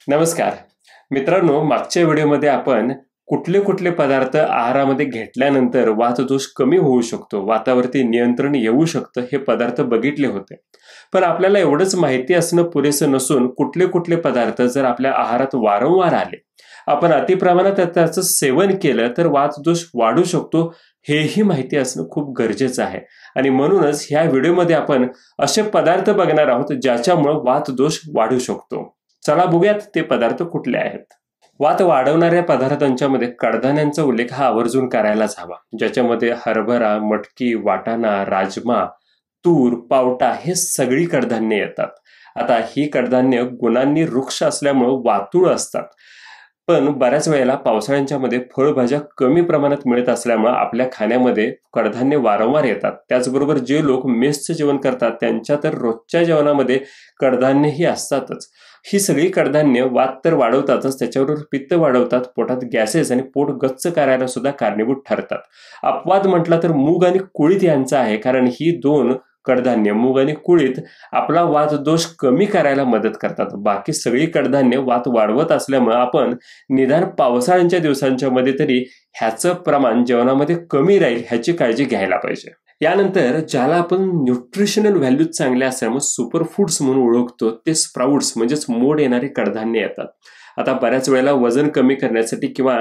नमस्कार मित्रांनो, मागच्या व्हिडिओमध्ये आपण कुठले कुठले पदार्थ आहारामध्ये घेतल्यानंतर वातदोष कमी होऊ शकतो, वातावरती नियंत्रण येऊ शकतं हे पदार्थ बघितले होते. पण आपल्याला एवढंच माहिती असणं पुरेसं नसून कुठले कुठले पदार्थ जर आपल्या आहारात वारंवार आले, आपण अतिप्रमाणात त्याचं सेवन केलं तर वातदोष वाढू शकतो, हेही माहिती असणं खूप गरजेचं आहे. आणि म्हणूनच ह्या व्हिडिओमध्ये आपण असे पदार्थ बघणार आहोत ज्याच्यामुळे वातदोष वाढू शकतो. चला बघूयात ते पदार्थ कुठले आहेत. वात वाढवणाऱ्या पदार्थांच्या मध्ये कडधान्यांचा उल्लेख हा आवर्जून करायलाच हवा, ज्याच्यामध्ये हरभरा, मटकी, वाटाणा, राजमा, तूर, पावटा हे सगळी कडधान्य येतात. आता ही कडधान्य गुणांनी वृक्ष असल्यामुळे वातुळ असतात, पण बऱ्याच वेळेला पावसाळ्यांच्या मध्ये फळभाज्या कमी प्रमाणात मिळत असल्यामुळे आपल्या खाण्यामध्ये कडधान्य वारंवार येतात. त्याचबरोबर जे लोक मेसचं जेवण करतात त्यांच्या तर रोजच्या जेवणामध्ये कडधान्यही असतातच. ही सगळी कडधान्य वात तर वाढवतातच, त्याच्याबरोबर पित्त वाढवतात, पोटात गॅसेस आणि पोट गच्च करायला सुद्धा कारणीभूत ठरतात. अपवाद म्हटला तर मूग आणि कुळीथ यांचा आहे, कारण ही दोन कडधान्य मूग आणि कुळीथ आपला वातदोष कमी करायला मदत करतात. बाकी सगळी कडधान्य वात वाढवत असल्यामुळे आपण निदान पावसाळ्यांच्या दिवसांच्या मध्ये तरी ह्याचं प्रमाण जेवणामध्ये कमी राहील ह्याची काळजी घ्यायला पाहिजे. यानंतर ज्याला आपण न्यूट्रिशनल व्हॅल्यूज चांगल्या असल्यामुळे सुपर फूड्स म्हणून ओळखतो ते स्प्राउट्स म्हणजेच मोड येणारी कडधान्य येतात. आता बऱ्याच वेळेला वजन कमी करण्यासाठी किंवा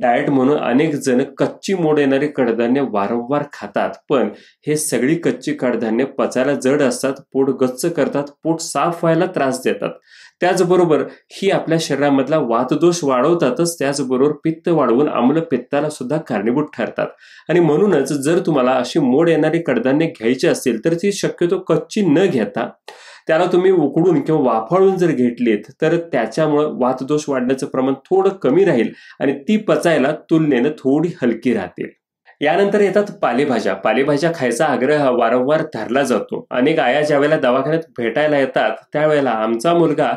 डाएट म्हणून अनेक जण कच्ची मोड येणारी कडधान्य वारंवार खातात, पण हे सगळी कच्ची कडधान्य पचायला जड असतात, पोट गच्च करतात, पोट साफ व्हायला त्रास देतात. त्याचबरोबर ही आपल्या शरीरामधला वातदोष वाढवतातच, त्याचबरोबर पित्त वाढवून आम्ल पित्ताला सुद्धा कारणीभूत ठरतात. आणि म्हणूनच जर तुम्हाला अशी मोड येणारी कडधान्य घ्यायची असेल तर ती शक्यतो कच्ची न घेता त्याला तुम्ही उकडून किंवा वाफाळून जर घेतलीत तर त्याच्यामुळे वातदोष वाढण्याचं प्रमाण थोडं कमी राहील आणि ती पचायला तुलनेनं थोडी हलकी राहतील. यानंतर येतात पालेभाज्या. पालेभाज्या खायचा आग्रह वारंवार धरला जातो. अनेक आया ज्यावेळेला दवाखान्यात भेटायला येतात त्यावेळेला आमचा मुलगा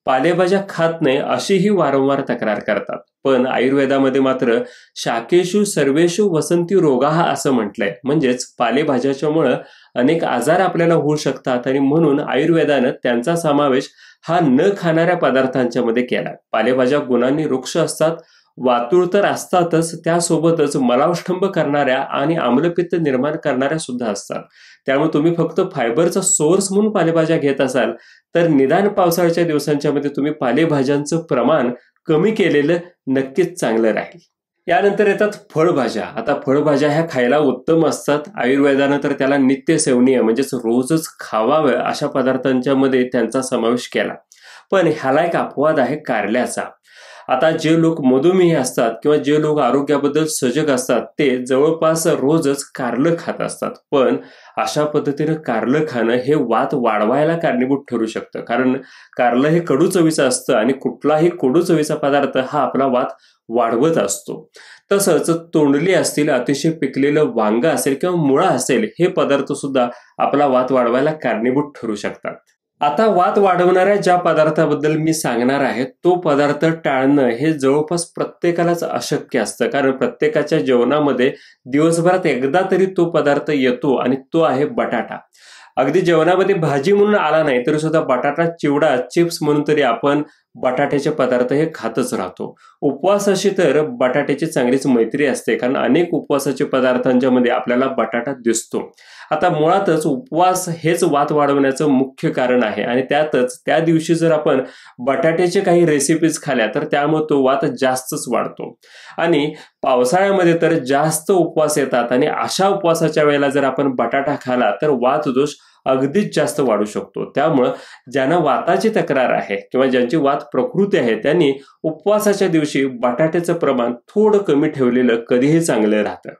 पालेभाज्या खात नाही अशीही वारंवार तक्रार करतात. पण आयुर्वेदामध्ये मात्र शाकेषु सर्वेषु वसंती रोगाः असं म्हटलंय, म्हणजेच पालेभाज्याच्यामुळे अनेक आजार आपल्याला होऊ शकतात आणि म्हणून आयुर्वेदानं त्यांचा समावेश हा न खाणाऱ्या पदार्थांच्या मध्ये केला. पालेभाज्या गुणांनी वृक्ष असतात, वातुळ तर असतातच, त्यासोबतच मलावष्टंभ करणाऱ्या आणि आम्लपित्त निर्माण करणाऱ्या सुद्धा असतात. त्यामुळे तुम्ही फक्त फायबरचा सोर्स म्हणून पालेभाज्या घेत असाल तर निदान पावसाळ्याच्या दिवसांच्या मध्ये तुम्ही पालेभाज्यांचं प्रमाण कमी केलेलं नक्कीच चांगलं राहील. यानंतर येतात फळभाज्या. आता फळभाज्या ह्या खायला उत्तम असतात. आयुर्वेदानं तर त्याला नित्य सेवनीय म्हणजेच रोजच खावावं अशा पदार्थांच्या मध्ये त्यांचा समावेश केला. पण ह्याला एक अपवाद आहे कारल्याचा. आता जे लोक मधुमेही असतात किंवा जे लोक आरोग्याबद्दल सजग असतात ते जवळपास रोजच कारलं खात असतात. पण अशा पद्धतीनं कारलं खाणं हे वात वाढवायला कारणीभूत ठरू शकतं, कारण कारलं हे कडू चवीचं असतं आणि कुठलाही कडू चवीचा पदार्थ हा आपला वात वाढवत असतो. तसंच तोंडली असतील, अतिशय पिकलेलं वांग असेल किंवा मुळा असेल, हे पदार्थ सुद्धा आपला वात वाढवायला कारणीभूत ठरू शकतात. आता वात वाढवणाऱ्या ज्या पदार्थाबद्दल मी सांगणार आहे तो पदार्थ टाळणं हे जवळपास प्रत्येकालाच अशक्य असतं, कारण प्रत्येकाच्या जेवणामध्ये दिवसभरात एकदा तरी तो पदार्थ येतो आणि तो आहे बटाटा. अगदी जेवणामध्ये भाजी म्हणून आला नाही तरी सुद्धा बटाटा चिवडा चिप्स म्हणून तरी आपण बटाट्याचे पदार्थ हे खातच राहतो. उपवासाशी तर बटाट्याची चांगलीच मैत्री असते, कारण अनेक उपवासाच्या पदार्थांच्या मध्ये आपल्याला बटाटा दिसतो. आता मुळातच उपवास हेच वात वाढवण्याचं मुख्य कारण आहे आणि त्यातच त्या दिवशी जर आपण बटाट्याचे काही रेसिपीज खाल्या तर त्यामुळे तो वात जास्तच वाढतो. आणि पावसाळ्यामध्ये तर जास्त उपवास येतात आणि अशा उपवासाच्या वेळेला जर आपण बटाटा खाला तर वातदोष अगदीच जास्त वाढू शकतो. त्यामुळं ज्यांना वाताची तक्रार आहे किंवा ज्यांची वात प्रकृती आहे त्यांनी उपवासाच्या दिवशी बटाट्याचं प्रमाण थोडं कमी ठेवलेलं कधीही चांगलं राहतं.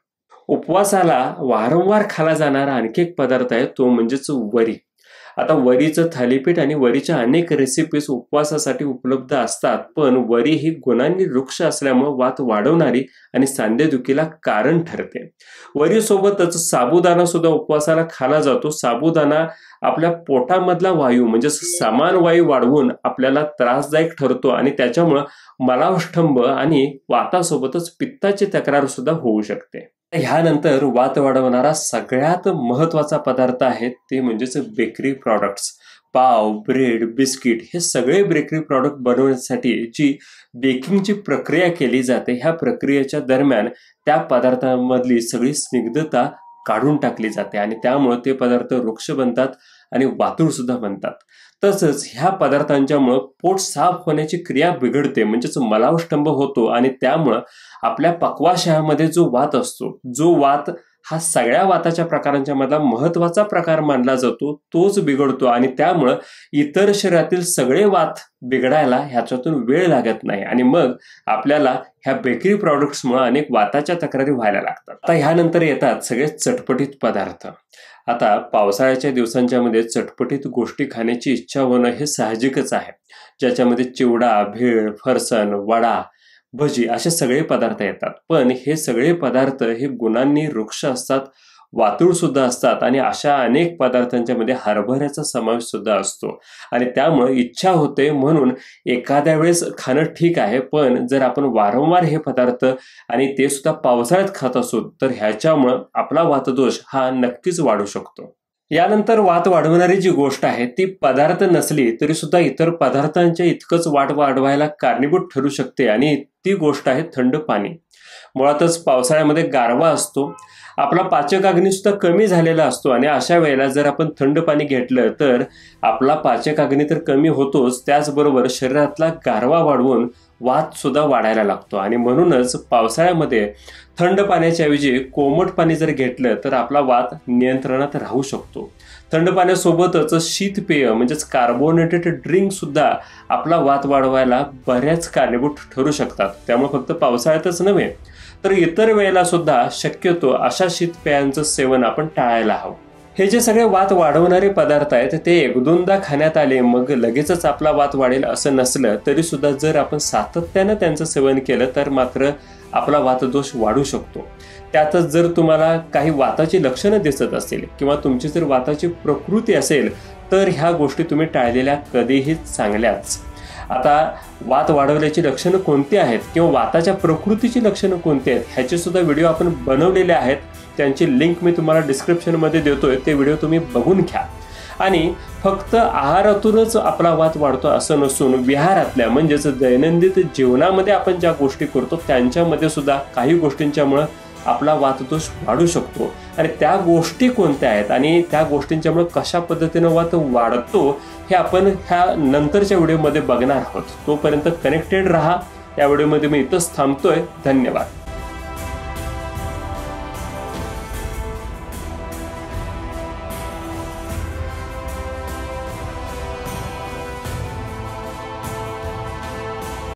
उपवासाला वारंवार खाला जाणारा आणखी एक पदार्थ आहे तो म्हणजेच वरी. आता वरीचं थालीपीठ आणि वरीच्या अनेक रेसिपीज उपवासासाठी उपलब्ध असतात, पण वरी ही गुणांनी वृक्ष असल्यामुळे वात वाढवणारी आणि सांधेदुखीला कारण ठरते. वरी सोबतच साबुदाणा सुद्धा उपवासाला खाला जातो. साबुदाणा आपल्या पोटामधला वायू म्हणजे समान वायू वाढवून आपल्याला त्रासदायक ठरतो आणि त्याच्यामुळे मलावष्टंभ आणि वातासोबतच पित्ताची तक्रार सुद्धा होऊ शकते. ह्यानंतर वात वाढवणारा सगळ्यात महत्वाचा पदार्थ आहे ते म्हणजेच बेकरी प्रॉडक्ट्स. पाव, ब्रेड, बिस्किट हे सगळे बेकरी प्रॉडक्ट बनवण्यासाठी जी बेकिंगची प्रक्रिया केली जाते, ह्या प्रक्रियेच्या दरम्यान त्या पदार्थांमधली सगळी स्निग्धता काढून टाकली जाते आणि त्यामुळे ते पदार्थ रुक्ष बनतात आणि वातूळ सुद्धा बनतात. तसंच ह्या पदार्थांच्यामुळं पोट साफ होण्याची क्रिया बिघडते, म्हणजेच मलावष्टंभ होतो आणि त्यामुळं आपल्या पक्वाशयामध्ये जो वात असतो, जो वात हा सगळ्या वाताच्या प्रकारांच्या मधला महत्वाचा प्रकार मानला जातो, तोच बिघडतो आणि त्यामुळं इतर शरीरातील सगळे वात बिघडायला ह्याच्यातून वेळ लागत नाही आणि मग आपल्याला ह्या बेकरी प्रॉडक्ट्समुळे अनेक वाताच्या तक्रारी व्हायला लागतात. आता ह्यानंतर येतात सगळे चटपटीत पदार्थ. आता पावसाळ्याच्या दिवसांच्या मध्ये चटपटीत गोष्टी खाण्याची इच्छा होणं हे साहजिकच आहे, ज्याच्यामध्ये चिवडा, भेळ, फरसाण, वडा, भजी असे सगळे पदार्थ येतात. पण हे सगळे पदार्थ हे गुणांनी रुक्ष असतात, वातूळ सुद्धा असतात आणि अशा अनेक पदार्थांच्या मध्ये हरभऱ्याचा समावेश सुद्धा असतो आणि त्यामुळे इच्छा होते म्हणून एखाद्या वेळेस खाणं ठीक आहे, पण जर आपण वारंवार हे पदार्थ आणि ते सुद्धा पावसाळ्यात खात असू तर ह्याच्यामुळं आपला वातदोष हा नक्कीच वाढू शकतो. यानंतर वात वाढवणारी जी गोष्ट आहे ती पदार्थ नसली तरी सुद्धा इतर पदार्थांच्या इतकंच वात वाढवायला कारणीभूत ठरू शकते आणि ती गोष्ट आहे थंड पाणी. मुळातच पावसाळ्यामध्ये गारवा असतो, आपला पाचक अग्नी सुद्धा कमी झालेला असतो आणि अशा वेळेला जर आपण थंड पाणी घेतलं तर आपला पाचक अग्नी तर कमी होतोच, त्याचबरोबर शरीरातला गारवा वाढवून वात सुद्धा वाढायला लागतो आणि म्हणूनच पावसाळ्यामध्ये थंड पाण्याच्या ऐवजी कोमट पाणी जर घेतलं तर आपला वात नियंत्रणात राहू शकतो. थंड पाण्यासोबतच शीतपेय म्हणजेच कार्बोनेटेड ड्रिंक सुद्धा आपला वात वाढवायला बऱ्याच कारणीभूत ठरू शकतात. त्यामुळे फक्त पावसाळ्यातच नव्हे तर इतर वेळेला सुद्धा शक्यतो अशा शीतपेयांचं सेवन आपण टाळायला हवं. हे जे सगळे वात वाढवणारे पदार्थ आहेत ते एक दोनदा खाण्यात आले मग लगेचच आपला वात वाढेल असं नसलं तरी सुद्धा जर आपण सातत्यानं त्यांचं सेवन केलं तर मात्र आपला वातदोष वाढू शकतो. त्यातच जर तुम्हाला काही वाताची लक्षणं दिसत असेल किंवा तुमची जर वाताची प्रकृती असेल तर ह्या गोष्टी तुम्ही टाळलेल्या कधीही चांगल्याच. आता वात वाढवल्याची लक्षणं कोणती आहेत किंवा वाताच्या प्रकृतीची लक्षणं कोणती आहेत ह्याचे सुद्धा व्हिडिओ आपण बनवलेले आहेत, त्यांची लिंक मी तुम्हाला डिस्क्रिप्शनमध्ये देतोय, ते व्हिडिओ तुम्ही बघून घ्या. आणि फक्त आहारातूनच आपला वात वाढतो असं नसून विहारातल्या म्हणजेच दैनंदिन जीवनामध्ये आपण ज्या गोष्टी करतो त्यांच्यामध्ये सुद्धा काही गोष्टींच्यामुळं आपला वातदोष वाढू शकतो आणि त्या गोष्टी कोणत्या आहेत आणि त्या गोष्टींच्यामुळे कशा पद्धतीनं वात वाढतो हे आपण ह्या नंतरच्या व्हिडिओमध्ये बघणार आहोत. तोपर्यंत कनेक्टेड राहा. या व्हिडिओमध्ये मी इथंच थांबतोय. धन्यवाद.